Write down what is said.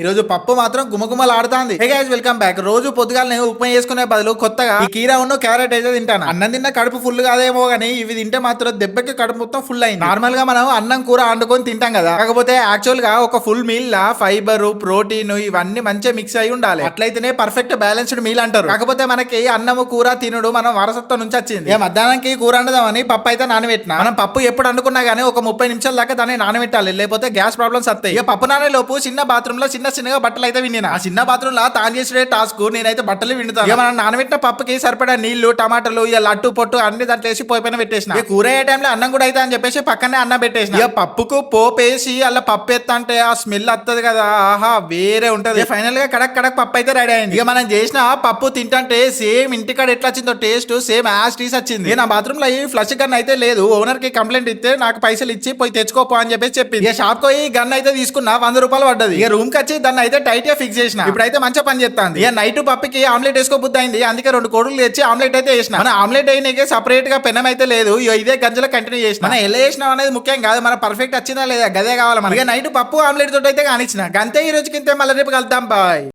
ఈ రోజు పప్పు మాత్రం గుమగుమలాడుతాంది. Hey guys, welcome back. రోజు పొద్దుగాల నేను ఉప్మా చేసుకునే బదులు కొత్తగా ఈ కీరా ఉన్న క్యారెట్ అయితే తింటాను. అన్నం తిన్న కడుపు ఫుల్ కాదేమో గానీ ఇవి తింటే మాత్రం దెబ్బకి కడుపు మొత్తం ఫుల్ అయింది. నార్మల్ గా మనం అన్నం కూర వండుకొని తింటాం కదా, కాకపోతే యాక్చువల్ గా ఒక ఫుల్ మీల్ లా ఫైబర్, ప్రోటీన్ ఇవన్నీ మంచిగా మిక్స్ అయి ఉండాలి. అట్లయితేనే పర్ఫెక్ట్ బ్యాలెన్స్డ్ మీల్ అంటారు. కాకపోతే మనకి అన్నము కూర తినడు మనం వారసత్వం నుంచి వచ్చింది. మధ్యాహ్నానికి కూర వండుదామని పప్పు అయితే నానబెట్టిన. మనం పప్పు ఎప్పుడు వండుకున్నా గానీ ఒక 30 నిమిషాల దాకా దాన్ని నానబెట్టాలి, లేకపోతే గ్యాస్ ప్రాబ్లమ్స్ వస్తాయి. ఇక పప్పు నానే లోపు చిన్న బాత్రూమ్ లో చిన్నగా బట్టలు అయితే విన్నా. ఆ చిన్న బాత్రూమ్ లా తాను చేసే టాస్క్ నేనైతే బట్టలు వింటాను. మనం నానబెట్టిన పప్పుకి సరిపడా నీళ్లు, టమాటాలు, ఇక లట్టు పొట్టు అన్ని దాంట్లో వేసి పోయి పైన పెట్టేసిన. కూర అయ్యే టైంలో అన్నం కూడా అయితే అని చెప్పేసి పక్కనే అన్నం పెట్టేసిన. ఇక పప్పుకు పోపేసి అలా పప్పు ఎత్తా అంటే ఆ స్మెల్ వస్తుంది కదా, ఆహా వేరే ఉంటది. ఫైనల్ గా కడక్ కడక్ పప్పు అయితే రెడీ అయింది. ఇక మనం చేసిన పప్పు తింటే సేమ్ ఇంటికాడ ఎట్లా వచ్చిందో టేస్ట్ సేమ్ యాజ్ టీస్ వచ్చింది. నా బాత్రూమ్ లో ఈ ఫ్లష్ గన్ అయితే లేదు. ఓనర్ కి కంప్లైంట్ ఇస్తే నాకు పైసలు ఇచ్చి పోయి తెచ్చుకోపో అని చెప్పేసి చెప్పింది. ఇక షాప్ కి గన్ అయితే తీసుకున్నా, 100 రూపాయలు పడ్డది. ఇక రూమ్ కి వచ్చి దాన్ని అయితే టైట్ గా ఫిక్స్ చేసిన. ఇప్పుడైతే మంచిగా పని చేస్తాంది. ఇక నైట్ పప్పుకి ఆమ్లెట్ వేసుకో బుద్ధి అయింది, అందుకే 2 కోడులు తెచ్చి ఆమ్లెట్ అయితే వేసిన. మన ఆమ్లెట్ అయినా సపరేట్ గా పెనం అయితే లేదు, ఇదే గంజలో కంటిన్యూ చేసిన. మనం ఎలా చేసినాం అనేది ముఖ్యం కాదు, మన పర్ఫెక్ట్ వచ్చిందా లేదా గదే కావాలి మనకి. నైట్ పప్పు ఆమ్లెట్ తోటి అయితే కానిచ్చిన. గంతే ఈ రోజుకి ఇంతే, మళ్ళీ రేపు కలుద్దాం, బాయ్.